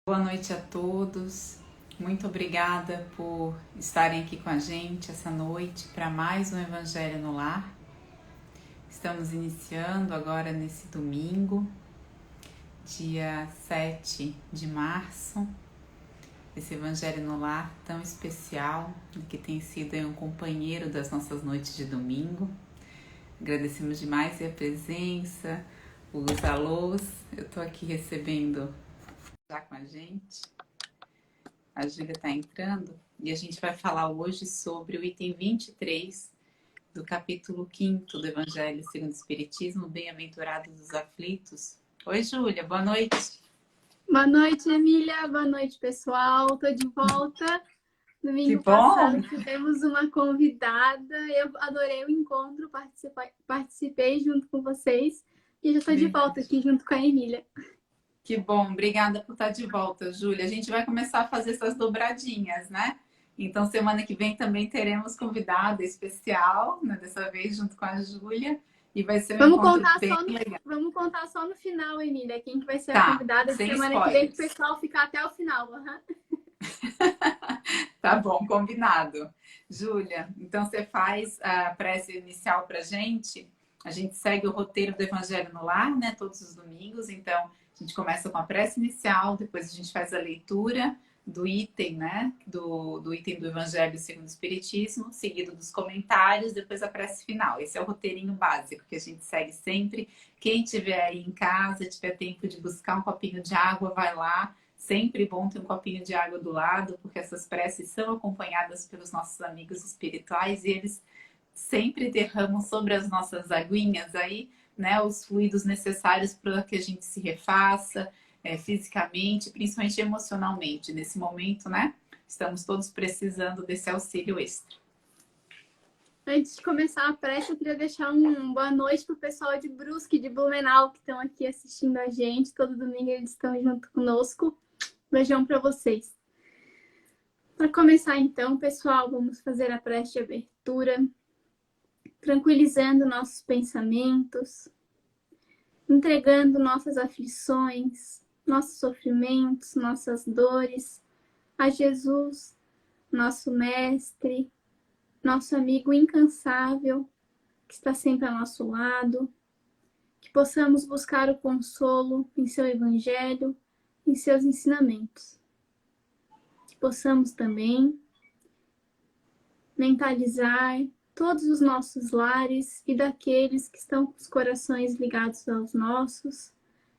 Boa noite a todos. Muito obrigada por estarem aqui com a gente essa noite para mais um Evangelho no Lar. Estamos iniciando agora nesse domingo, dia 7 de março, esse Evangelho no Lar tão especial, que tem sido um companheiro das nossas noites de domingo. Agradecemos demais a presença, os alôs. Eu estou aqui recebendo já com a gente. A Júlia está entrando e a gente vai falar hoje sobre o item 23 do capítulo 5º do Evangelho segundo o Espiritismo, Bem-aventurados os aflitos. Oi, Júlia, boa noite. Boa noite, Emília. Boa noite, pessoal. Estou de volta. Domingo passado tivemos uma convidada. Eu adorei o encontro, participei junto com vocês. E já estou de volta aqui junto com a Emília. Que bom, obrigada por estar de volta, Júlia. A gente vai começar a fazer essas dobradinhas, né? Então, semana que vem também teremos convidada especial, né? Dessa vez junto com a Júlia. E vai ser um encontro bem legal. Vamos contar só no final, Emília, quem que vai ser a convidada de semana spoilers. Que vem, para o pessoal ficar até o final. Tá bom, combinado. Júlia, então você faz a prece inicial pra gente. A gente segue o roteiro do Evangelho no Lar, né? Todos os domingos. Então, a gente começa com a prece inicial, depois a gente faz a leitura do item, né? Do item do Evangelho segundo o Espiritismo, seguido dos comentários, depois a prece final. Esse é o roteirinho básico que a gente segue sempre. Quem tiver aí em casa, tiver tempo de buscar um copinho de água, vai lá. Sempre bom ter um copinho de água do lado, porque essas preces são acompanhadas pelos nossos amigos espirituais e eles sempre derramam sobre as nossas aguinhas aí, né, os fluidos necessários para que a gente se refaça fisicamente, principalmente emocionalmente. Nesse momento, né, estamos todos precisando desse auxílio extra. Antes de começar a prece, eu queria deixar uma boa noite para o pessoal de Brusque, de Blumenau, que estão aqui assistindo a gente. Todo domingo eles estão junto conosco. Beijão para vocês. Para começar então, pessoal, vamos fazer a prece de abertura, tranquilizando nossos pensamentos, entregando nossas aflições, nossos sofrimentos, nossas dores a Jesus, nosso mestre, nosso amigo incansável, que está sempre ao nosso lado, que possamos buscar o consolo em seu evangelho, em seus ensinamentos. Que possamos também mentalizar todos os nossos lares e daqueles que estão com os corações ligados aos nossos,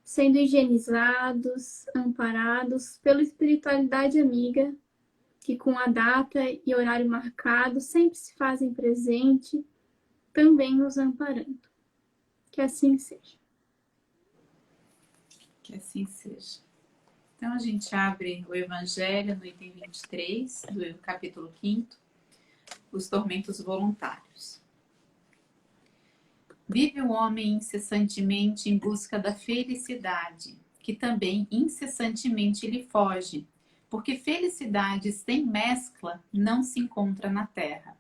sendo higienizados, amparados pela espiritualidade amiga, que com a data e horário marcado sempre se fazem presente, também nos amparando. Que assim seja. Que assim seja. Então, a gente abre o Evangelho no item 23, do capítulo 5º, os tormentos voluntários. Vive o homem incessantemente em busca da felicidade, que também incessantemente lhe foge, porque felicidade sem mescla não se encontra na terra.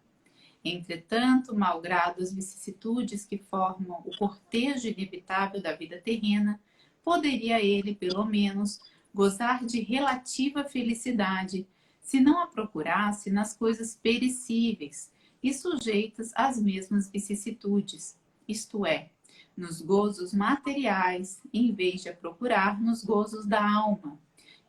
Entretanto, malgrado as vicissitudes que formam o cortejo inevitável da vida terrena, poderia ele, pelo menos, gozar de relativa felicidade, se não a procurasse nas coisas perecíveis e sujeitas às mesmas vicissitudes, isto é, nos gozos materiais, em vez de a procurar nos gozos da alma,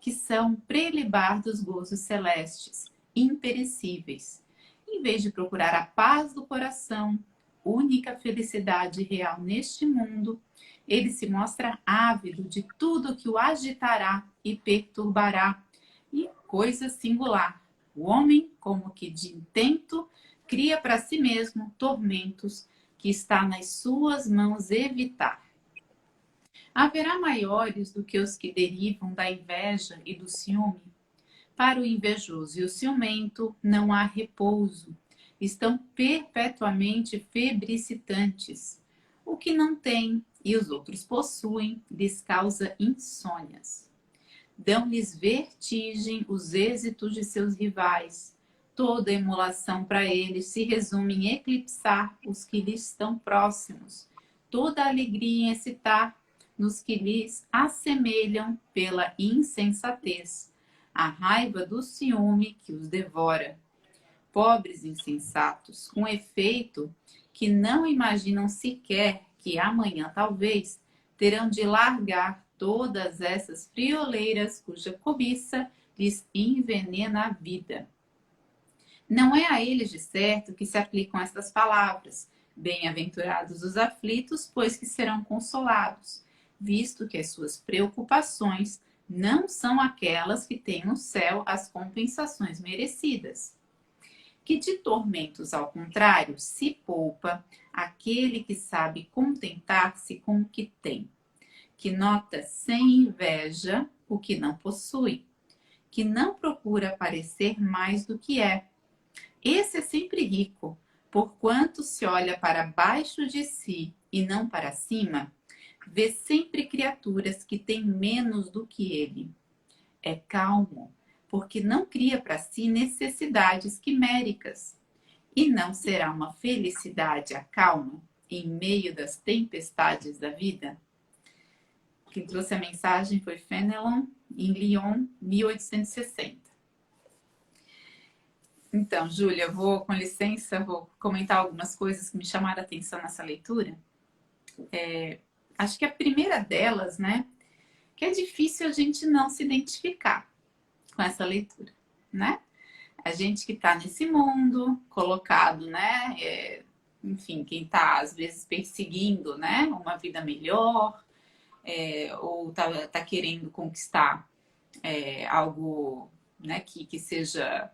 que são prelibar dos gozos celestes, imperecíveis. Em vez de procurar a paz do coração, única felicidade real neste mundo, ele se mostra ávido de tudo que o agitará e perturbará. E coisa singular, o homem, como que de intento, cria para si mesmo tormentos que está nas suas mãos evitar. Haverá maiores do que os que derivam da inveja e do ciúme? Para o invejoso e o ciumento não há repouso, estão perpetuamente febricitantes. O que não tem e os outros possuem lhes causa insônias. Dão-lhes vertigem os êxitos de seus rivais. Toda emulação para eles se resume em eclipsar os que lhes estão próximos. Toda alegria em excitar nos que lhes assemelham pela insensatez, a raiva do ciúme que os devora. Pobres insensatos, com efeito que não imaginam sequer que amanhã, talvez, terão de largar todas essas frioleiras cuja cobiça lhes envenena a vida. Não é a eles, de certo, que se aplicam estas palavras. Bem-aventurados os aflitos, pois que serão consolados, visto que as suas preocupações não são aquelas que têm no céu as compensações merecidas. Que de tormentos, ao contrário, se poupa aquele que sabe contentar-se com o que tem, que nota sem inveja o que não possui, que não procura parecer mais do que é. Esse é sempre rico, porquanto se olha para baixo de si e não para cima, vê sempre criaturas que têm menos do que ele. É calmo, porque não cria para si necessidades quiméricas. E não será uma felicidade a calma em meio das tempestades da vida? Quem trouxe a mensagem foi Fenelon, em Lyon, 1860. Então, Júlia, com licença, vou comentar algumas coisas que me chamaram a atenção nessa leitura. Acho que a primeira delas, né, que é difícil a gente não se identificar com essa leitura, né? A gente que está nesse mundo, colocado, né, enfim, quem está, às vezes, perseguindo, né, uma vida melhor, ou tá querendo conquistar algo, né, que seja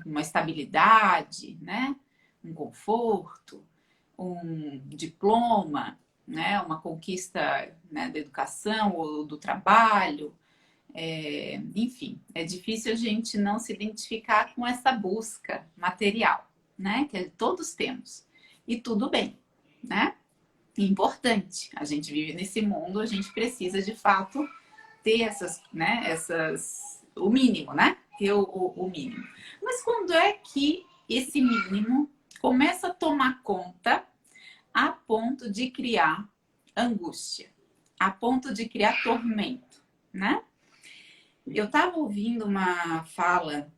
uma estabilidade, né? Um conforto, um diploma, né? Uma conquista, né, da educação ou do trabalho. Enfim, é difícil a gente não se identificar com essa busca material, né? Que todos temos. E tudo bem, né? Importante. A gente vive nesse mundo, a gente precisa, de fato, ter o mínimo, né? Ter o mínimo. Mas quando é que esse mínimo começa a tomar conta a ponto de criar angústia, a ponto de criar tormento, né? Eu estava ouvindo uma fala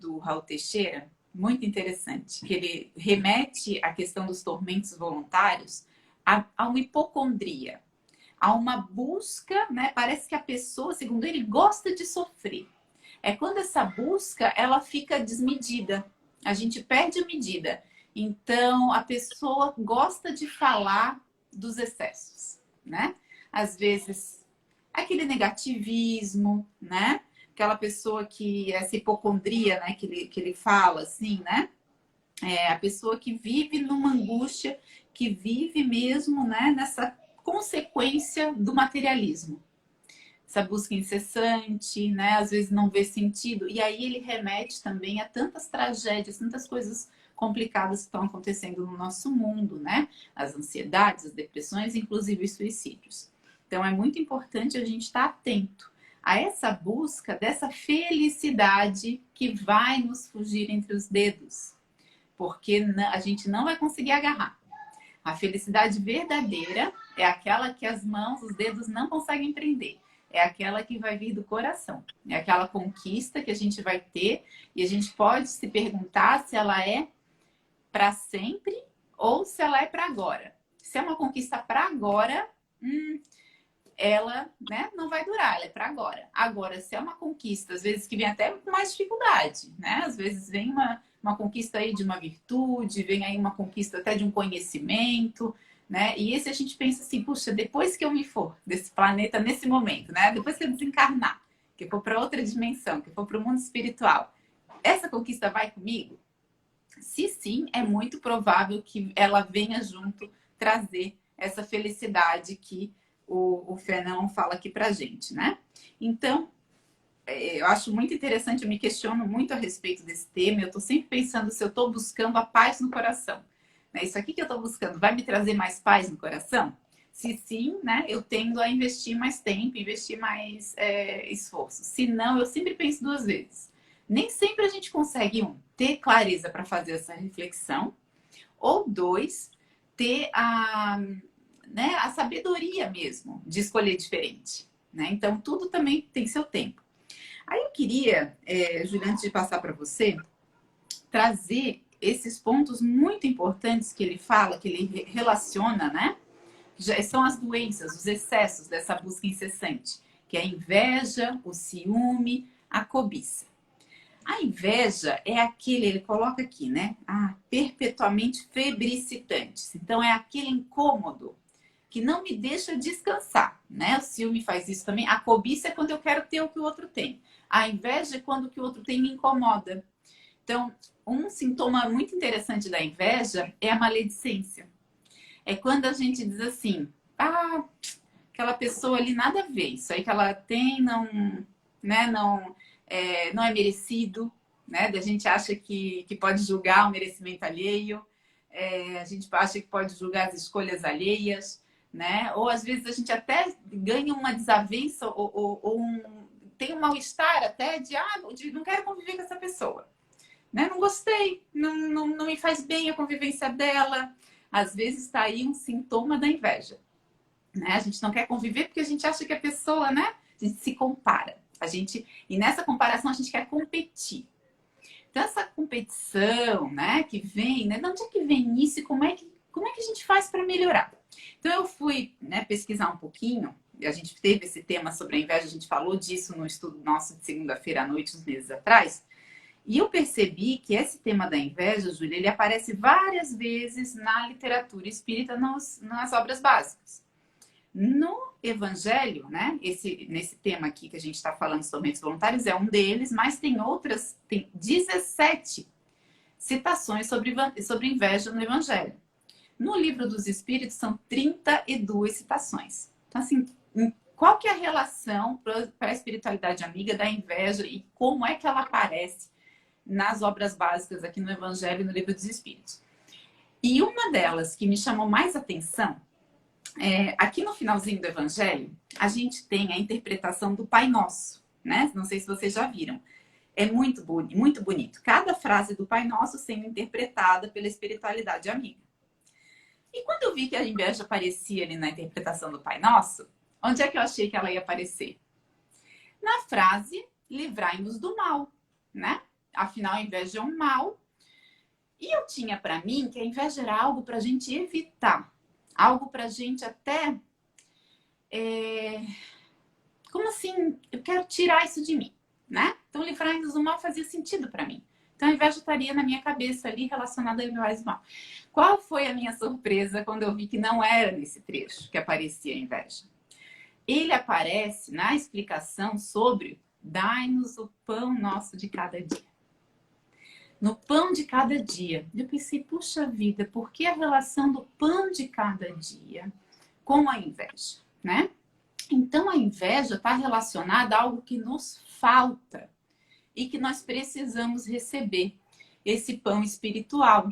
do Raul Teixeira, muito interessante, que ele remete à questão dos tormentos voluntários a uma hipocondria, a uma busca, né? Parece que a pessoa, segundo ele, gosta de sofrer. É quando essa busca, ela fica desmedida. A gente perde a medida. Então, a pessoa gosta de falar dos excessos, né? Às vezes, aquele negativismo, né? Aquela pessoa que, essa hipocondria, né? Que ele fala, assim, né? A pessoa que vive numa angústia, que vive mesmo, né? Nessa consequência do materialismo. Essa busca incessante, né? Às vezes não vê sentido. E aí ele remete também a tantas tragédias, tantas coisas complicadas que estão acontecendo no nosso mundo, né? As ansiedades, as depressões, inclusive os suicídios. Então é muito importante a gente estar atento a essa busca dessa felicidade que vai nos fugir entre os dedos. Porque a gente não vai conseguir agarrar. A felicidade verdadeira é aquela que as mãos, os dedos não conseguem prender. É aquela que vai vir do coração. É aquela conquista que a gente vai ter e a gente pode se perguntar se ela é para sempre ou se ela é para agora. Se é uma conquista para agora, ela, né, não vai durar, ela é para agora. Agora, se é uma conquista, às vezes que vem até com mais dificuldade, né? Às vezes vem uma conquista aí de uma virtude, vem aí uma conquista até de um conhecimento, né? E esse a gente pensa assim, puxa, depois que eu me for desse planeta nesse momento, né? Depois que eu desencarnar, que eu for para outra dimensão, que eu for para o mundo espiritual, essa conquista vai comigo? Se sim, é muito provável que ela venha junto trazer essa felicidade que o Fernão fala aqui pra gente, né? Então, eu acho muito interessante, eu me questiono muito a respeito desse tema, eu tô sempre pensando se eu tô buscando a paz no coração. Isso aqui que eu tô buscando vai me trazer mais paz no coração? Se sim, né, eu tendo a investir mais tempo, investir mais esforço. Se não, eu sempre penso duas vezes. Nem sempre a gente consegue, ter clareza para fazer essa reflexão, ou dois, ter né, a sabedoria mesmo de escolher diferente, né? Então, tudo também tem seu tempo. Aí eu queria, Juliana, antes de passar para você, trazer esses pontos muito importantes que ele fala, que ele relaciona, né? Já são as doenças, os excessos dessa busca incessante, que é a inveja, o ciúme, a cobiça. A inveja é aquele, ele coloca aqui, né? Perpetuamente febricitantes. Então, é aquele incômodo que não me deixa descansar, né? O ciúme faz isso também. A cobiça é quando eu quero ter o que o outro tem. A inveja é quando o que o outro tem me incomoda. Então, um sintoma muito interessante da inveja é a maledicência. É quando a gente diz assim, aquela pessoa ali nada a ver, isso aí que ela tem não, né, não é merecido, né? A gente acha que pode julgar o merecimento alheio, a gente acha que pode julgar as escolhas alheias, né? Ou às vezes a gente até ganha uma desavença ou tem um mal-estar até de não quero conviver com essa pessoa, né? Não gostei, não me faz bem a convivência dela. Às vezes está aí um sintoma da inveja, né? A gente não quer conviver porque a gente acha que a pessoa, né? A gente se compara. E nessa comparação a gente quer competir. Então essa competição, né, que vem, né? De onde é que vem isso e como é que a gente faz para melhorar? Então eu fui, né, pesquisar um pouquinho, e a gente teve esse tema sobre a inveja, a gente falou disso no estudo nosso de segunda-feira à noite, uns meses atrás. E eu percebi que esse tema da inveja, Júlia, ele aparece várias vezes na literatura espírita, nas obras básicas. No Evangelho, né? Nesse tema aqui que a gente está falando sobre tormentos voluntários, é um deles, mas tem 17 citações sobre inveja no Evangelho. No Livro dos Espíritos são 32 citações. Então, assim, qual que é a relação para a espiritualidade amiga da inveja e como é que ela aparece nas obras básicas aqui no Evangelho e no Livro dos Espíritos? E uma delas que me chamou mais atenção, aqui no finalzinho do Evangelho, a gente tem a interpretação do Pai Nosso, né? Não sei se vocês já viram. É muito bonito. Cada frase do Pai Nosso sendo interpretada pela espiritualidade amiga. E quando eu vi que a inveja aparecia ali na interpretação do Pai Nosso, onde é que eu achei que ela ia aparecer? Na frase, livrai-nos do mal, né? Afinal, a inveja é um mal. E eu tinha para mim que a inveja era algo para a gente evitar. Algo para a gente até... Como assim? Eu quero tirar isso de mim, né? Então, livrai-nos do mal fazia sentido para mim. Então, a inveja estaria na minha cabeça ali relacionada a livrai-nos do mal. Qual foi a minha surpresa quando eu vi que não era nesse trecho que aparecia a inveja? Ele aparece na explicação sobre dai-nos o pão nosso de cada dia. No pão de cada dia. Eu pensei, puxa vida, por que a relação do pão de cada dia com a inveja, né? Então, a inveja está relacionada a algo que nos falta e que nós precisamos receber, esse pão espiritual.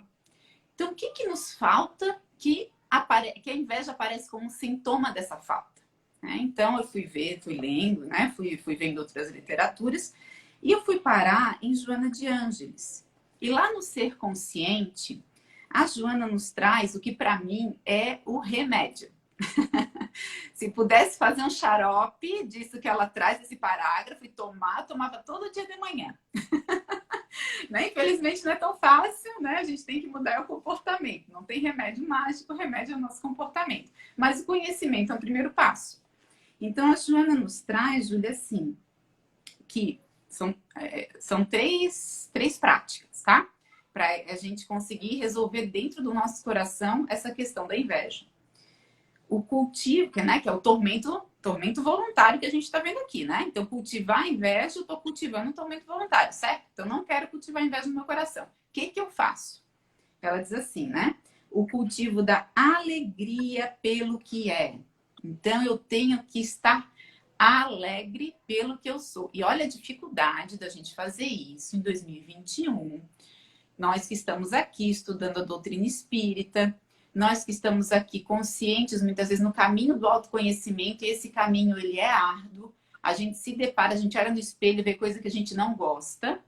Então, o que nos falta que a inveja aparece como um sintoma dessa falta? Né? Então, eu fui lendo, né? Fui vendo outras literaturas e eu fui parar em Joana de Ângeles. E lá no Ser Consciente, a Joana nos traz o que para mim é o remédio. Se pudesse fazer um xarope disso que ela traz, esse parágrafo, e tomava todo dia de manhã. Né? Infelizmente não é tão fácil, né? A gente tem que mudar o comportamento. Não tem remédio mágico, o remédio é o nosso comportamento. Mas o conhecimento é o primeiro passo. Então a Joana nos traz, Júlia, assim, que são três práticas, tá? Para a gente conseguir resolver dentro do nosso coração essa questão da inveja. O cultivo, né, que é o tormento voluntário que a gente está vendo aqui, né? Então, cultivar a inveja, eu estou cultivando um tormento voluntário, certo? Então, eu não quero cultivar a inveja no meu coração. O que eu faço? Ela diz assim, né? O cultivo da alegria pelo que é. Então, eu tenho que estar alegre pelo que eu sou. E olha a dificuldade da gente fazer isso em 2021. Nós que estamos aqui estudando a doutrina espírita, nós que estamos aqui conscientes, muitas vezes, no caminho do autoconhecimento, e esse caminho, ele é árduo. A gente se depara, a gente olha no espelho e vê coisa que a gente não gosta.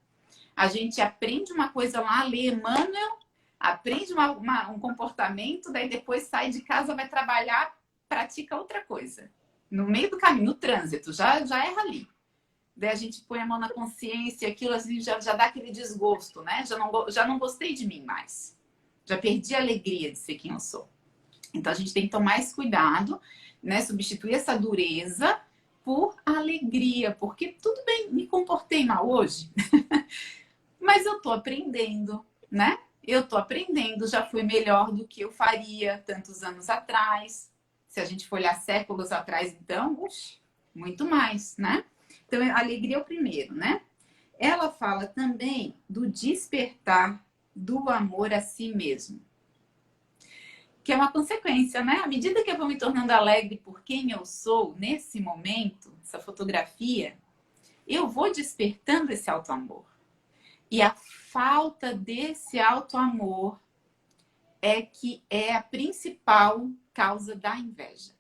A gente aprende uma coisa lá, lê Emmanuel, aprende um comportamento, daí depois sai de casa, vai trabalhar, pratica outra coisa. No meio do caminho, no trânsito, já erra ali. Daí a gente põe a mão na consciência e aquilo assim já dá aquele desgosto, né? Já não gostei de mim mais. Já perdi a alegria de ser quem eu sou. Então a gente tem que tomar esse cuidado, né? Substituir essa dureza por alegria. Porque tudo bem, me comportei mal hoje, mas eu tô aprendendo, né? Eu tô aprendendo, já fui melhor do que eu faria tantos anos atrás. Se a gente for olhar séculos atrás, então, muito mais, né? Então, a alegria é o primeiro, né? Ela fala também do despertar do amor a si mesmo. Que é uma consequência, né? À medida que eu vou me tornando alegre por quem eu sou, nesse momento, essa fotografia, eu vou despertando esse auto-amor. E a falta desse auto-amor é que é a principal causa da inveja.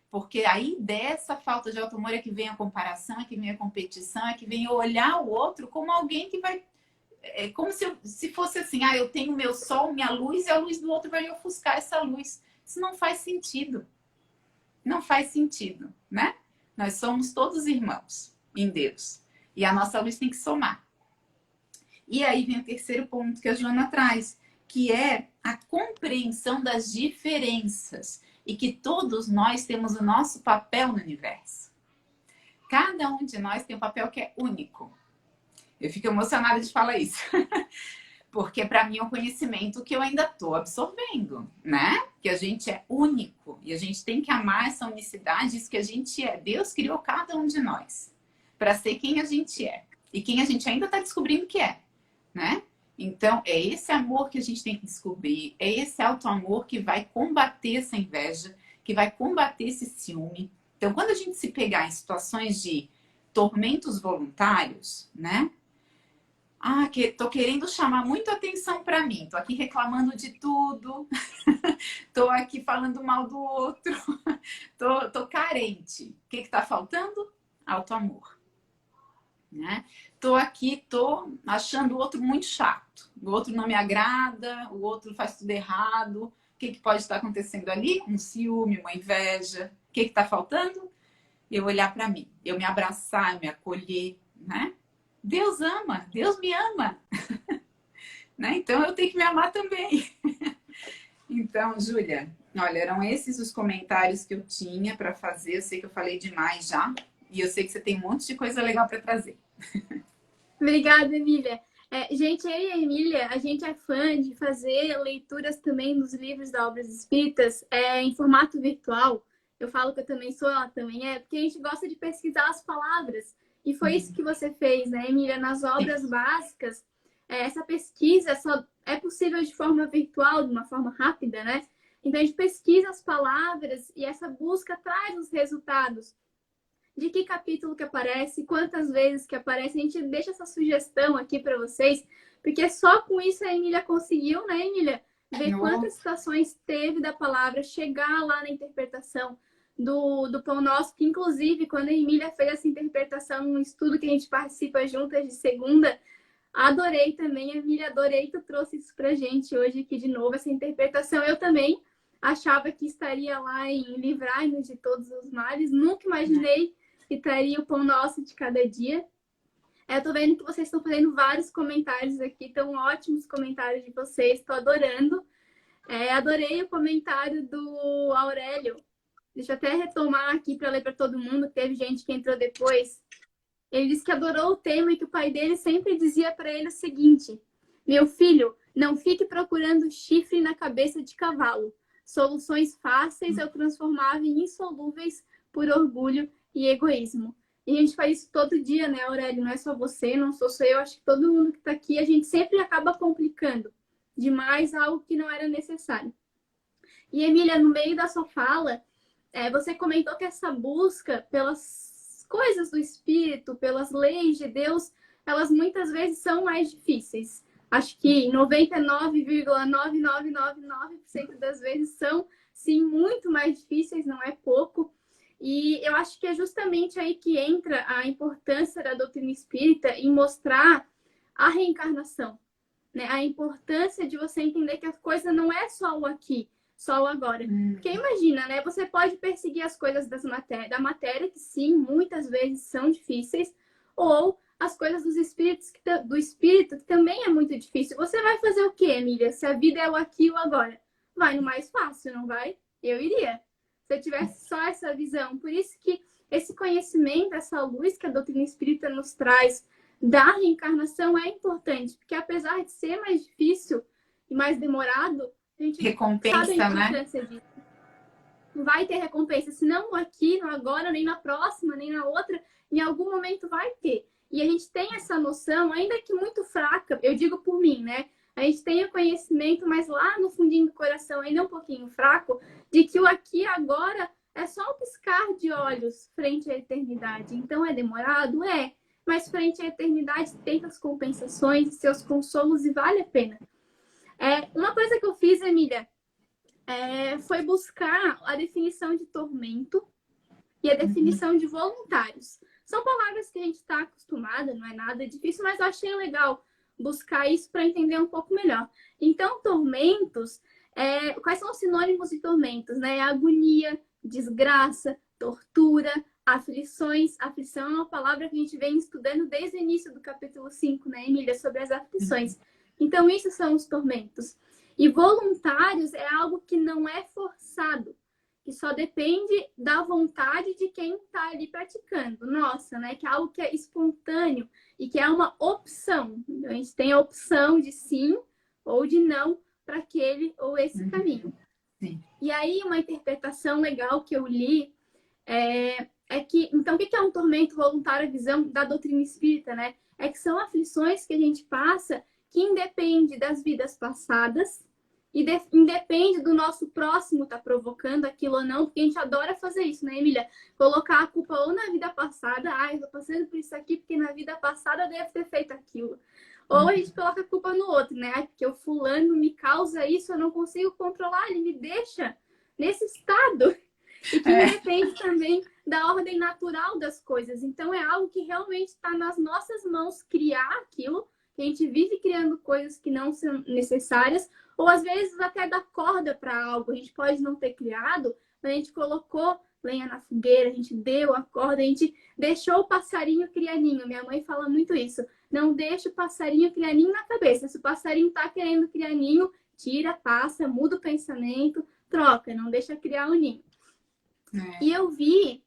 Porque aí dessa falta de auto-amor é que vem a comparação, é que vem a competição, é que vem olhar o outro como alguém que vai... É como se fosse assim, eu tenho meu sol, minha luz, e a luz do outro vai me ofuscar essa luz. Isso não faz sentido. Não faz sentido, né? Nós somos todos irmãos em Deus. E a nossa luz tem que somar. E aí vem o terceiro ponto que a Joana traz, que é a compreensão das diferenças. E que todos nós temos o nosso papel no universo. Cada um de nós tem um papel que é único. Eu fico emocionada de falar isso. Porque para mim é um conhecimento que eu ainda estou absorvendo, né? Que a gente é único. E a gente tem que amar essa unicidade, isso que a gente é. Deus criou cada um de nós para ser quem a gente é. E quem a gente ainda está descobrindo que é, né? Então, é esse amor que a gente tem que descobrir, é esse auto-amor que vai combater essa inveja, que vai combater esse ciúme. Então, quando a gente se pegar em situações de tormentos voluntários, né? Que tô querendo chamar muito atenção para mim, tô aqui reclamando de tudo, tô aqui falando mal do outro, tô carente. O que tá faltando? Auto-amor. Né? Tô achando o outro muito chato. O outro não me agrada, o outro faz tudo errado. O que pode estar acontecendo ali? Um ciúme, uma inveja. O que está faltando? Eu olhar para mim, eu me abraçar, eu me acolher, né? Deus ama, Deus me ama. Né? Então eu tenho que me amar também. Então, Júlia, olha, eram esses os comentários que eu tinha para fazer. Eu sei que eu falei demais já. E eu sei que você tem um monte de coisa legal para trazer. Obrigada, Emília. Gente, eu e a Emília, a gente é fã de fazer leituras também dos livros da Obras Espíritas em formato virtual. Eu falo que eu também sou, ela também é, porque a gente gosta de pesquisar as palavras. E foi isso que você fez, né, Emília? Nas obras básicas, essa pesquisa só é possível de forma virtual, de uma forma rápida, né? Então, a gente pesquisa as palavras e essa busca traz os resultados. De que capítulo que aparece, quantas vezes que aparece, a gente deixa essa sugestão aqui para vocês, porque só com isso a Emília conseguiu, né, Emília? Ver quantas citações teve da palavra, chegar lá na interpretação do Pão Nosso, que inclusive quando a Emília fez essa interpretação num estudo que a gente participa juntas de segunda, adorei também, Emília, adorei que tu trouxe isso pra gente hoje aqui de novo, essa interpretação. Eu também achava que estaria lá em Livrai-nos de Todos os Males, nunca imaginei que estaria o Pão Nosso de cada dia. Eu tô vendo que vocês estão fazendo vários comentários aqui, tão ótimos comentários de vocês, tô adorando. Adorei o comentário do Aurélio. Deixa eu até retomar aqui para ler para todo mundo, teve gente que entrou depois. Ele disse que adorou o tema e que o pai dele sempre dizia para ele o seguinte: meu filho, não fique procurando chifre na cabeça de cavalo. Soluções fáceis eu transformava em insolúveis por orgulho e egoísmo. E a gente faz isso todo dia, né, Aurélio? Não é só você, não sou só eu, acho que todo mundo que está aqui, a gente sempre acaba complicando demais algo que não era necessário. E, Emília, no meio da sua fala, você comentou que essa busca pelas coisas do Espírito, pelas leis de Deus, elas muitas vezes são mais difíceis. Acho que 99,9999% das vezes são, sim, muito mais difíceis, não é pouco. E eu acho que é justamente aí que entra a importância da doutrina espírita em mostrar a reencarnação, né? A importância de você entender que a coisa não é só o aqui. só o agora. Porque imagina, né? Você pode perseguir as coisas da matéria, que sim, muitas vezes são difíceis, ou as coisas do espírito, que também é muito difícil. Você vai fazer o quê, Emília? Se a vida é o aqui e o agora? Vai no mais fácil, não vai? Eu iria. Se eu tivesse só essa visão. Por isso que esse conhecimento, essa luz que a doutrina espírita nos traz da reencarnação é importante. Porque apesar de ser mais difícil e mais demorado, a gente Recompensa, sabe a né? importância disso. Vai ter recompensa. Se não aqui, no agora, nem na próxima, nem na outra, em algum momento vai ter. E a gente tem essa noção, ainda que muito fraca, eu digo por mim, né? A gente tem o conhecimento, mas lá no fundinho do coração, ainda um pouquinho fraco, de que o aqui e agora é só um piscar de olhos frente à eternidade. Então é demorado? É. Mas frente à eternidade tem as compensações, seus consolos e vale a pena. Uma coisa que eu fiz, Emília, foi buscar a definição de tormento e a definição de voluntários. São palavras que a gente está acostumada, não é nada difícil, mas eu achei legal buscar isso para entender um pouco melhor. Então, tormentos, quais são os sinônimos de tormentos? Né? Agonia, desgraça, tortura, aflições. Aflição é uma palavra que a gente vem estudando desde o início do capítulo 5, né, Emília, sobre as aflições. Então, isso são os tormentos. E voluntários é algo que não é forçado, que só depende da vontade de quem está ali praticando. Nossa, né? Que é algo que é espontâneo e que é uma opção. Então, a gente tem a opção de sim ou de não para aquele ou esse caminho. Sim. E aí, uma interpretação legal que eu li que... Então, o que é um tormento voluntário? A visão da doutrina espírita, né? É que são aflições que a gente passa que independe das vidas passadas e independe do nosso próximo estar provocando aquilo ou não, porque a gente adora fazer isso, né, Emília? Colocar a culpa ou na vida passada, eu tô passando por isso aqui porque na vida passada eu devo ter feito aquilo. Ou a gente coloca a culpa no outro, né? Porque o fulano me causa isso, eu não consigo controlar, ele me deixa nesse estado. E que depende também da ordem natural das coisas. Então é algo que realmente está nas nossas mãos criar aquilo. A gente vive criando coisas que não são necessárias, ou às vezes até dar corda para algo. A gente pode não ter criado, mas a gente colocou lenha na fogueira, a gente deu a corda, a gente deixou o passarinho criar ninho. Minha mãe fala muito isso. Não deixa o passarinho criar ninho na cabeça. Se o passarinho está querendo criar ninho, tira, passa, muda o pensamento, troca, não deixa criar o ninho. E eu vi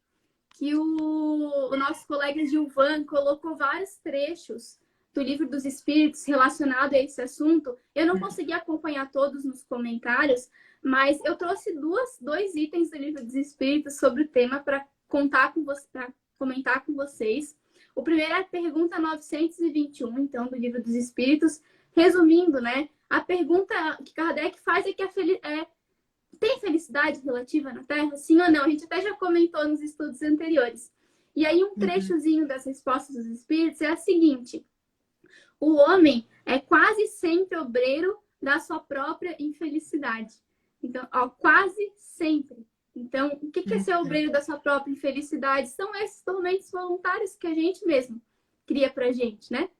que o nosso colega Gilvan colocou vários trechos do Livro dos Espíritos relacionado a esse assunto. Eu não consegui acompanhar todos nos comentários, mas eu trouxe dois itens do Livro dos Espíritos sobre o tema para comentar com vocês. O primeiro é a pergunta 921, então, do Livro dos Espíritos. Resumindo, né? A pergunta que Kardec faz é que tem felicidade relativa na Terra? Sim ou não? A gente até já comentou nos estudos anteriores. E aí um trechozinho das respostas dos Espíritos é a seguinte: o homem é quase sempre obreiro da sua própria infelicidade. Então, quase sempre. Então, o que é ser obreiro da sua própria infelicidade? São esses tormentos voluntários que a gente mesmo cria pra gente, né?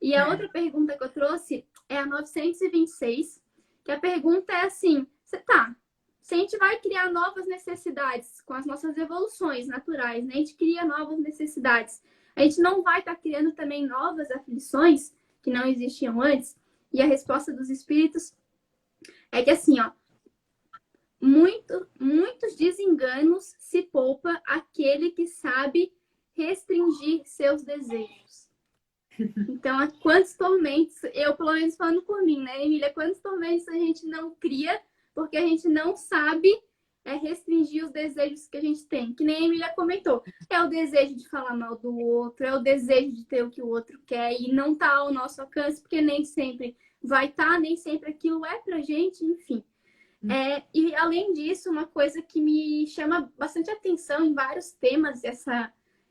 E a outra pergunta que eu trouxe é a 926, que a pergunta é assim: se a gente vai criar novas necessidades com as nossas evoluções naturais, né? A gente cria novas necessidades. A gente não vai estar criando também novas aflições que não existiam antes? E a resposta dos espíritos é que assim, muitos desenganos se poupa aquele que sabe restringir seus desejos. Então, quantos tormentos, eu pelo menos falando por mim, né, Emília? Quantos tormentos a gente não cria porque a gente não sabe restringir os desejos que a gente tem. Que nem a Emília comentou. É o desejo de falar mal do outro, é o desejo de ter o que o outro quer e não está ao nosso alcance, porque nem sempre vai estar, nem sempre aquilo é pra gente, enfim. E além disso, uma coisa que me chama bastante atenção em vários temas,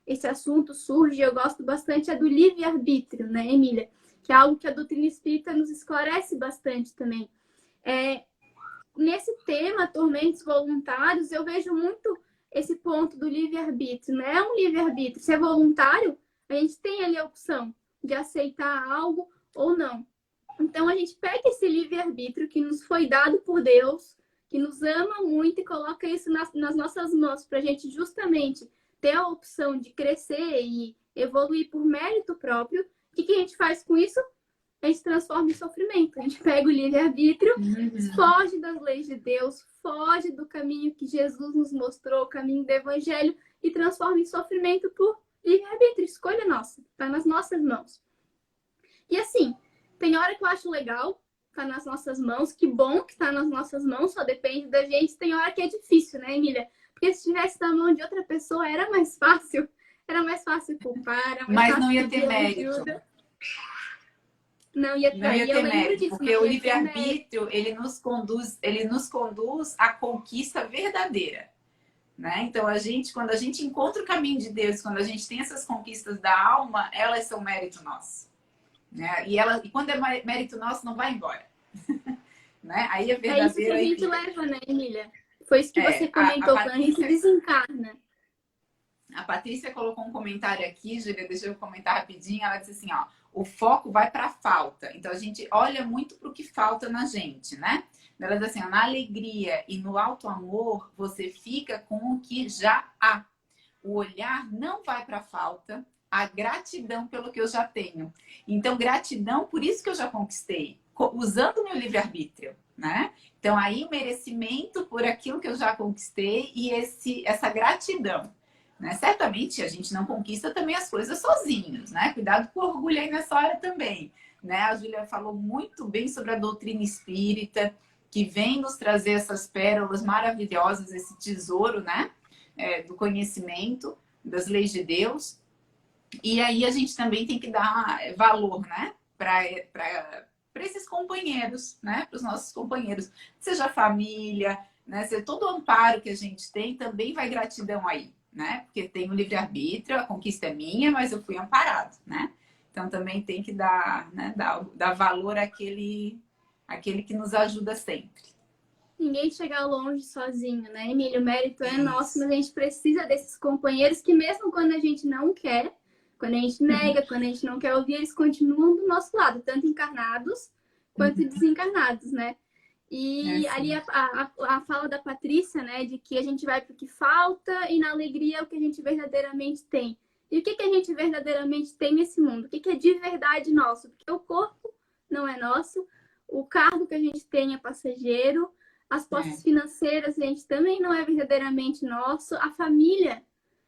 esse assunto surge, eu gosto bastante, é do livre-arbítrio, né, Emília? Que é algo que a doutrina espírita nos esclarece bastante também. Nesse tema, tormentos voluntários, eu vejo muito esse ponto do livre-arbítrio. Não é um livre-arbítrio. Se é voluntário, a gente tem ali a opção de aceitar algo ou não. Então, a gente pega esse livre-arbítrio que nos foi dado por Deus, que nos ama muito e coloca isso nas nossas mãos para a gente justamente ter a opção de crescer e evoluir por mérito próprio, o que a gente faz com isso? A gente transforma em sofrimento. A gente pega o livre-arbítrio, foge das leis de Deus, foge do caminho que Jesus nos mostrou, o caminho do Evangelho, e transforma em sofrimento por livre-arbítrio, escolha nossa, está nas nossas mãos. E assim, tem hora que eu acho legal, tá nas nossas mãos, que bom que tá nas nossas mãos, só depende da gente. Tem hora que é difícil, né, Emília? Porque se estivesse na mão de outra pessoa, era mais fácil culpar, era mais Mas fácil não ia ter pedir mérito. ajuda. Não ia ter mérito, disso, porque o livre-arbítrio, ele nos conduz à conquista verdadeira. Né? Então, quando a gente encontra o caminho de Deus, quando a gente tem essas conquistas da alma, elas são mérito nosso. Né? E quando é mérito nosso, não vai embora. Né? Aí é verdadeiro. É isso que a gente leva, né, Emília? Foi isso que você comentou, quando a gente desencarna. A Patrícia colocou um comentário aqui, Júlia, deixa eu comentar rapidinho. Ela disse assim, ó, o foco vai para a falta. Então, a gente olha muito para o que falta na gente, né? Ela diz assim, ó, na alegria e no alto amor, você fica com o que já há. O olhar não vai para a falta, a gratidão pelo que eu já tenho. Então, gratidão por isso que eu já conquistei, usando o meu livre-arbítrio, né? Então, aí o merecimento por aquilo que eu já conquistei e essa gratidão. Né? Certamente a gente não conquista também as coisas sozinhos, né? Cuidado com o orgulho aí nessa hora também. Né? A Júlia falou muito bem sobre a doutrina espírita, que vem nos trazer essas pérolas maravilhosas, esse tesouro, né? Do conhecimento, das leis de Deus. E aí a gente também tem que dar valor, né? Para esses companheiros, né? Para os nossos companheiros. Seja a família, né? Seja todo o amparo que a gente tem, também vai gratidão aí. Né? Porque tem o livre-arbítrio, a conquista é minha, mas eu fui amparado, né? Então também tem que dar, né, dar valor àquele que nos ajuda sempre. Ninguém chega longe sozinho, né, Emília? O mérito é nosso, mas a gente precisa desses companheiros que mesmo quando a gente não quer, quando a gente nega, quando a gente não quer ouvir, eles continuam do nosso lado, tanto encarnados quanto desencarnados, né? E ali a fala da Patrícia, né, de que a gente vai para o que falta e na alegria é o que a gente verdadeiramente tem. E o que a gente verdadeiramente tem nesse mundo? O que é de verdade nosso? Porque o corpo não é nosso, o cargo que a gente tem é passageiro, as posses financeiras a gente também não é verdadeiramente nosso, a família,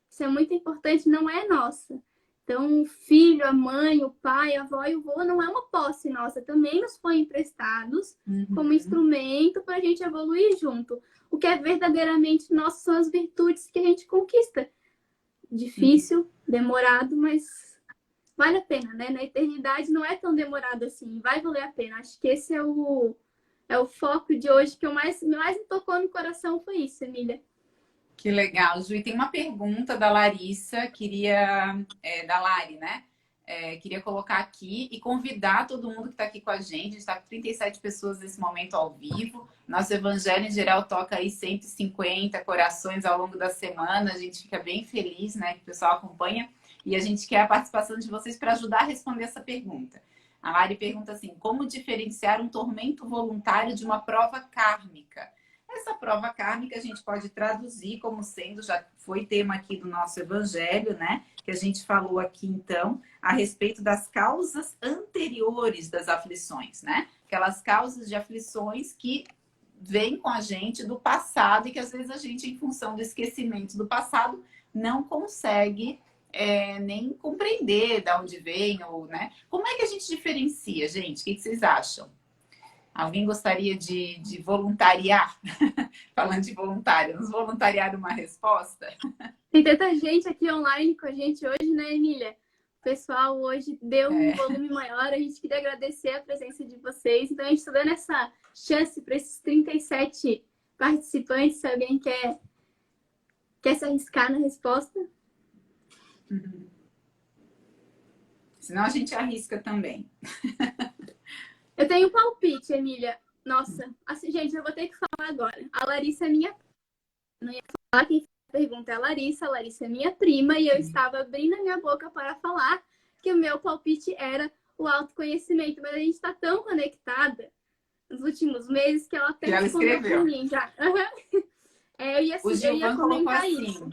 isso é muito importante, não é nossa. Então, o filho, a mãe, o pai, a avó e o vô não é uma posse nossa, também nos foi emprestados como instrumento para a gente evoluir junto. O que é verdadeiramente nosso são as virtudes que a gente conquista. Difícil, demorado, mas vale a pena, né? Na eternidade não é tão demorado assim, vai valer a pena. Acho que esse é o foco de hoje, que mais me tocou no coração foi isso, Emília. Que legal, Ju. E tem uma pergunta da Larissa, da Lari, né? Queria colocar aqui e convidar todo mundo que está aqui com a gente. A gente está com 37 pessoas nesse momento ao vivo. Nosso Evangelho em geral toca aí 150 corações ao longo da semana. A gente fica bem feliz, né? Que o pessoal acompanha. E a gente quer a participação de vocês para ajudar a responder essa pergunta. A Lari pergunta assim, como diferenciar um tormento voluntário de uma prova kármica? Essa prova kármica a gente pode traduzir como sendo, já foi tema aqui do nosso Evangelho, né? Que a gente falou aqui, então, a respeito das causas anteriores das aflições, né? Aquelas causas de aflições que vêm com a gente do passado e que às vezes a gente, em função do esquecimento do passado, não consegue nem compreender de onde vem, ou, né? Como é que a gente diferencia, gente? O que vocês acham? Alguém gostaria de voluntariar? Falando de voluntário, nos voluntariar uma resposta? Tem tanta gente aqui online com a gente hoje, né, Emília? O pessoal hoje deu um volume maior, a gente queria agradecer a presença de vocês. Então, a gente está dando essa chance para esses 37 participantes, se alguém quer se arriscar na resposta. Senão a gente arrisca também. Eu tenho um palpite, Emília. Nossa, assim, gente, eu vou ter que falar agora. A Larissa é minha prima. Não ia falar, quem pergunta é a Larissa é minha prima, e eu estava abrindo a minha boca para falar que o meu palpite era o autoconhecimento, mas a gente está tão conectada nos últimos meses, que ela até Que ela respondeu para escreveu. mim já. O Eu ia Gilvan colocou comentar assim. isso.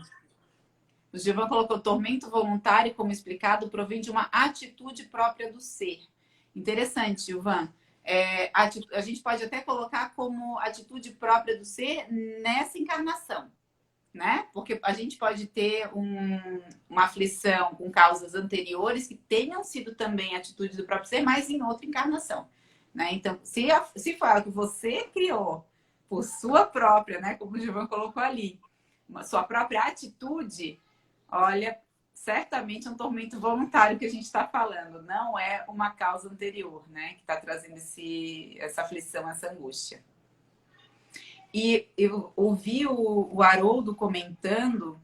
O Gilvan colocou: tormento voluntário, como explicado, provém de uma atitude própria do ser. Interessante, Gilvan. A gente pode até colocar como atitude própria do ser nessa encarnação, né? Porque a gente pode ter uma aflição com causas anteriores que tenham sido também atitude do próprio ser, mas em outra encarnação, né? Então, se for algo que você criou por sua própria, né? Como o Gilvan colocou ali, sua própria atitude, olha, certamente é um tormento voluntário que a gente está falando, não é uma causa anterior, né? Que está trazendo essa aflição, essa angústia. E eu ouvi o Haroldo comentando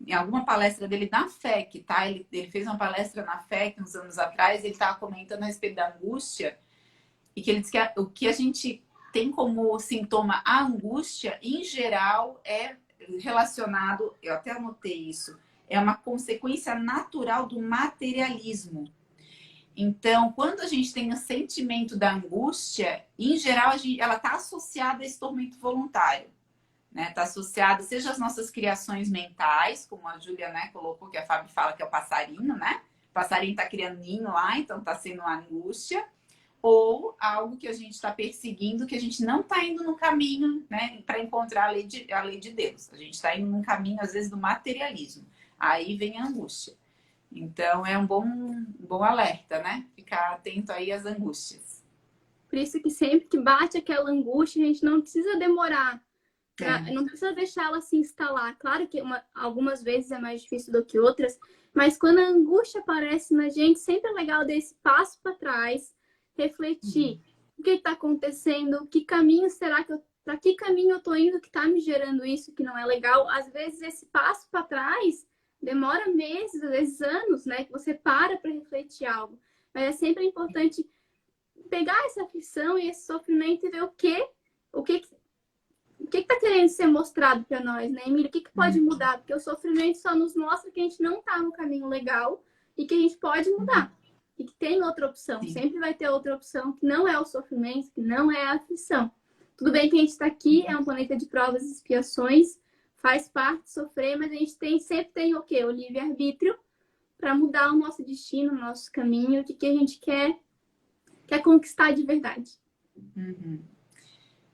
em alguma palestra dele na FEC, tá? Ele fez uma palestra na FEC uns anos atrás, ele estava comentando a respeito da angústia, e que ele disse que o que a gente tem como sintoma a angústia, em geral, é relacionado, eu até anotei isso, é uma consequência natural do materialismo. Então, quando a gente tem o sentimento da angústia, em geral, ela está associada a esse tormento voluntário, né? Está associada, seja às nossas criações mentais, como a Júlia, né, colocou, que a Fábio fala que é o passarinho, né? O passarinho está criando ninho lá, então está sendo uma angústia, ou algo que a gente está perseguindo, que a gente não está indo no caminho, né, para encontrar a lei de Deus. A gente está indo num caminho, às vezes, do materialismo. Aí vem a angústia. Então, é um bom alerta, né? Ficar atento aí às angústias. Por isso que sempre que bate aquela angústia, a gente não precisa demorar. Não precisa deixar ela se instalar. Claro que algumas vezes é mais difícil do que outras, mas quando a angústia aparece na gente, sempre é legal dar esse passo para trás, refletir. O que está acontecendo? Que caminho será que para que caminho eu estou indo que está me gerando isso que não é legal? Às vezes esse passo para trás demora meses, às vezes anos, né? Que você para refletir algo. Mas é sempre importante pegar essa aflição e esse sofrimento e ver o que está querendo ser mostrado para nós, né, Emília? O que pode mudar? Porque o sofrimento só nos mostra que a gente não está no caminho legal e que a gente pode mudar. E que tem outra opção. Sim. Sempre vai ter outra opção que não é o sofrimento, que não é a aflição. Tudo bem que a gente está aqui, é um planeta de provas e expiações, faz parte de sofrer, mas a gente sempre tem o quê? O livre-arbítrio para mudar o nosso destino, o nosso caminho, o que a gente quer conquistar de verdade.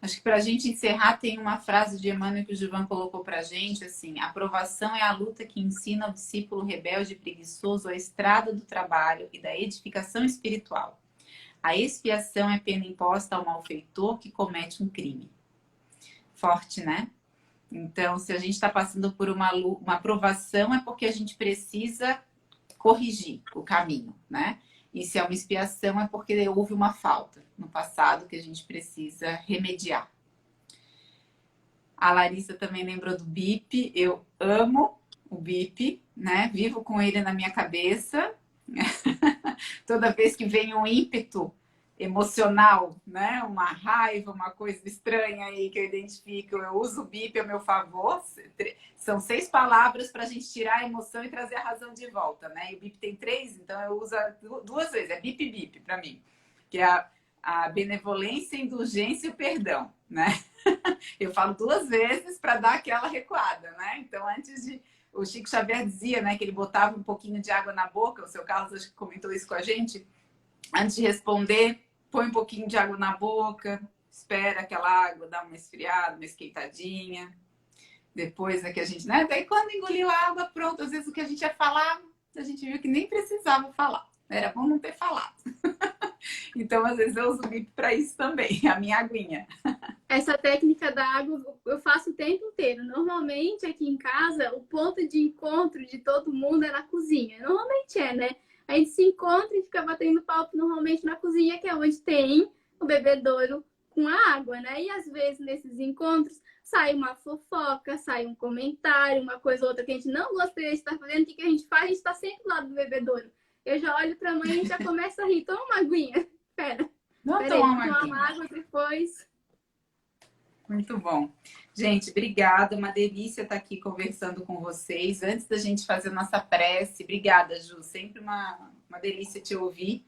Acho que para a gente encerrar, tem uma frase de Emmanuel que o Gilvan colocou para a gente, assim: a aprovação é a luta que ensina ao discípulo rebelde e preguiçoso a estrada do trabalho e da edificação espiritual. A expiação é pena imposta ao malfeitor que comete um crime. Forte, né? Então, se a gente está passando por uma aprovação, é porque a gente precisa corrigir o caminho, né? E se é uma expiação, é porque houve uma falta no passado que a gente precisa remediar. A Larissa também lembrou do BIP. Eu amo o BIP, né? Vivo com ele na minha cabeça. Toda vez que vem um ímpeto emocional, né? Uma raiva, uma coisa estranha aí que eu identifico, eu uso o BIP a meu favor. São 6 palavras para a gente tirar a emoção e trazer a razão de volta, né? E o BIP tem 3, então eu uso 2 vezes. É BIP para mim, que é a benevolência, a indulgência e o perdão, né? Eu falo 2 vezes para dar aquela recuada, né? Então, antes de... O Chico Xavier dizia, né, que ele botava um pouquinho de água na boca, o seu Carlos acho que comentou isso com a gente, antes de responder, põe um pouquinho de água na boca, espera aquela água dar uma esfriada, uma esquentadinha. Depois é que a gente, né? Daí quando engoliu a água, pronto, às vezes o que a gente ia falar, a gente viu que nem precisava falar. Era bom não ter falado. Então, às vezes eu uso o BIP para isso também, a minha aguinha. Essa técnica da água eu faço o tempo inteiro. Normalmente aqui em casa, o ponto de encontro de todo mundo é na cozinha. Normalmente é, né? A gente se encontra e fica batendo papo normalmente na cozinha, que é onde tem o bebedouro com a água, né? E às vezes nesses encontros sai uma fofoca, sai um comentário, uma coisa ou outra que a gente não gostaria de estar fazendo. O que a gente faz? A gente está sempre do lado do bebedouro. Eu já olho para a mãe e já começa a rir. Toma uma aguinha. Pera. Não Pera aí, toma uma água depois. Muito bom. Gente, obrigada. Uma delícia estar aqui conversando com vocês. Antes da gente fazer nossa prece, obrigada, Ju. Sempre uma delícia te ouvir.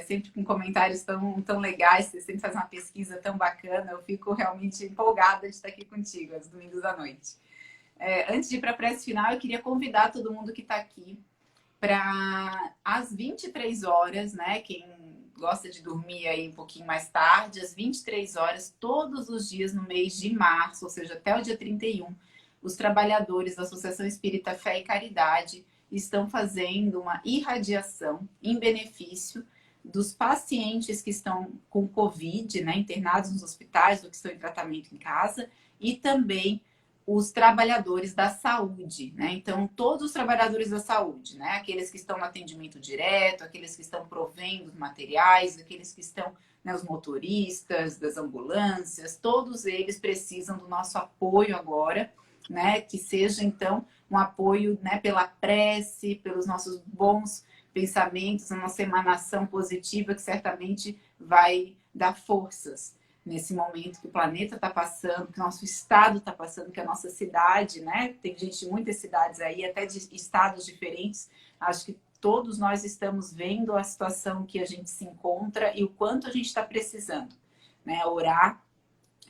sempre com comentários tão legais, você sempre faz uma pesquisa tão bacana, eu fico realmente empolgada de estar aqui contigo, aos domingos à noite. Antes de ir para a prece final, eu queria convidar todo mundo que está aqui para às 23 horas, né? Quem gosta de dormir aí um pouquinho mais tarde, às 23 horas, todos os dias no mês de março, ou seja, até o dia 31, os trabalhadores da Associação Espírita Fé e Caridade estão fazendo uma irradiação em benefício dos pacientes que estão com Covid, né, internados nos hospitais ou que estão em tratamento em casa, e também os trabalhadores da saúde, né? Então, todos os trabalhadores da saúde, né? Aqueles que estão no atendimento direto, aqueles que estão provendo os materiais, aqueles que estão, né, os motoristas das ambulâncias, todos eles precisam do nosso apoio agora, né? Que seja, então, um apoio, né, pela prece, pelos nossos bons pensamentos, a nossa emanação positiva, que certamente vai dar forças nesse momento que o planeta está passando, que o nosso estado está passando, que a nossa cidade, né? Tem gente de muitas cidades aí, até de estados diferentes. Acho que todos nós estamos vendo a situação que a gente se encontra e o quanto a gente está precisando, né? Orar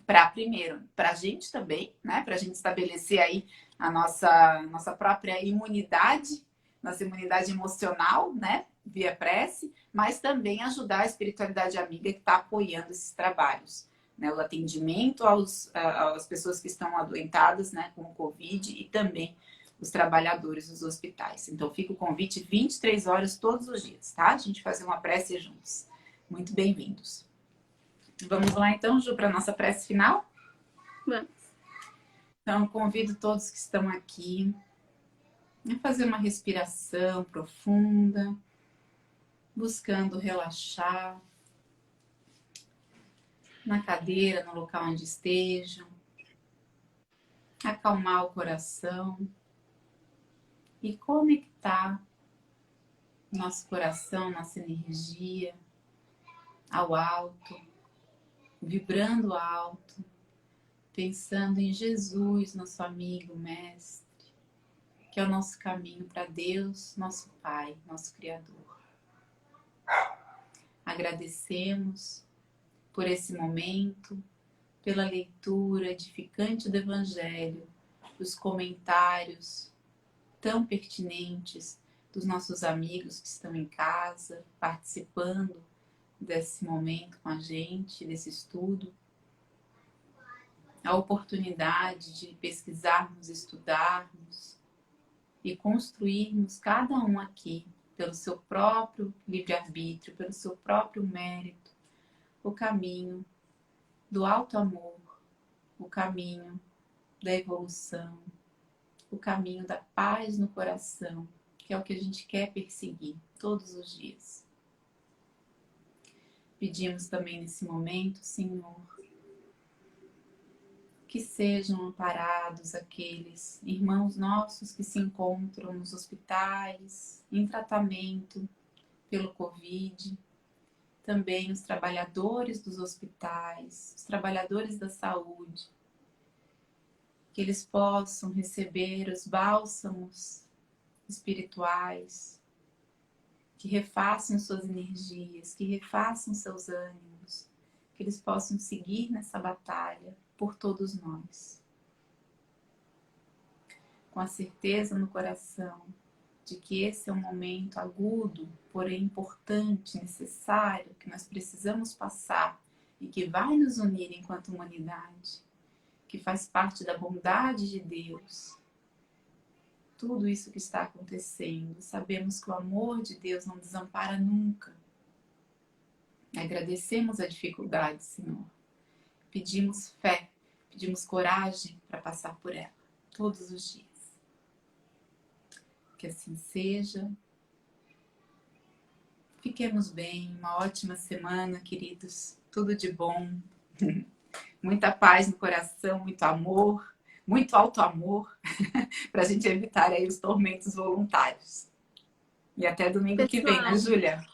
para primeiro, para a gente também, né? Para a gente estabelecer aí a nossa própria imunidade, nossa imunidade emocional, né? Via prece, mas também ajudar a espiritualidade amiga que está apoiando esses trabalhos, né? O atendimento às pessoas que estão adoentadas, né, com o Covid, e também os trabalhadores dos hospitais. Então, fica o convite 23 horas todos os dias, tá? A gente fazer uma prece juntos. Muito bem-vindos. Vamos lá, então, Ju, para a nossa prece final? Vamos. Então, convido todos que estão aqui a fazer uma respiração profunda, buscando relaxar na cadeira, no local onde estejam, acalmar o coração e conectar nosso coração, nossa energia ao alto, vibrando alto, pensando em Jesus, nosso amigo, mestre, que é o nosso caminho para Deus, nosso Pai, nosso Criador. Agradecemos por esse momento, pela leitura edificante do Evangelho, os comentários tão pertinentes dos nossos amigos que estão em casa, participando desse momento com a gente, desse estudo. A oportunidade de pesquisarmos, estudarmos e construirmos cada um aqui, pelo seu próprio livre-arbítrio, pelo seu próprio mérito, o caminho do alto amor, o caminho da evolução, o caminho da paz no coração, que é o que a gente quer perseguir todos os dias. Pedimos também nesse momento, Senhor, que sejam amparados aqueles irmãos nossos que se encontram nos hospitais, em tratamento pelo Covid, também os trabalhadores dos hospitais, os trabalhadores da saúde, que eles possam receber os bálsamos espirituais, que refaçam suas energias, que refaçam seus ânimos, que eles possam seguir nessa batalha por todos nós. Com a certeza no coração de que esse é um momento agudo, porém importante, necessário, que nós precisamos passar e que vai nos unir enquanto humanidade, que faz parte da bondade de Deus. Tudo isso que está acontecendo, sabemos que o amor de Deus não desampara nunca. Agradecemos a dificuldade, Senhor. Pedimos fé, pedimos coragem para passar por ela, todos os dias. Que assim seja. Fiquemos bem, uma ótima semana, queridos. Tudo de bom. Muita paz no coração, muito amor, muito alto amor, para a gente evitar aí os tormentos voluntários. E até domingo que vem, né, Júlia?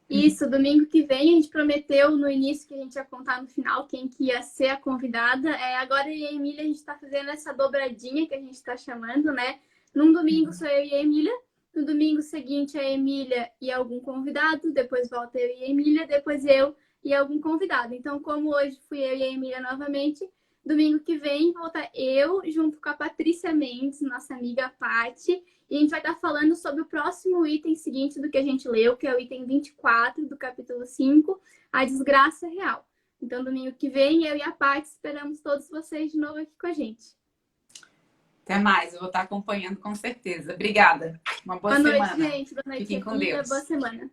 Isso, domingo que vem a gente prometeu no início que a gente ia contar no final quem que ia ser a convidada. Agora eu e a Emília a gente está fazendo essa dobradinha que a gente está chamando, né? Num domingo sou eu e a Emília No domingo seguinte, a Emília e algum convidado. Depois volta eu e a Emília. Depois eu e algum convidado. Então, como hoje fui eu e a Emília novamente, domingo que vem volta eu junto com a Patrícia Mendes, nossa amiga Paty. E a gente vai estar falando sobre o próximo item seguinte do que a gente leu, que é o item 24 do capítulo 5, a desgraça real. Então, domingo que vem, eu e a Paty esperamos todos vocês de novo aqui com a gente. Até mais, eu vou estar acompanhando com certeza. Obrigada. Uma boa Boa semana. noite, gente. Boa noite, Fiquem com Emília. Deus. Boa semana.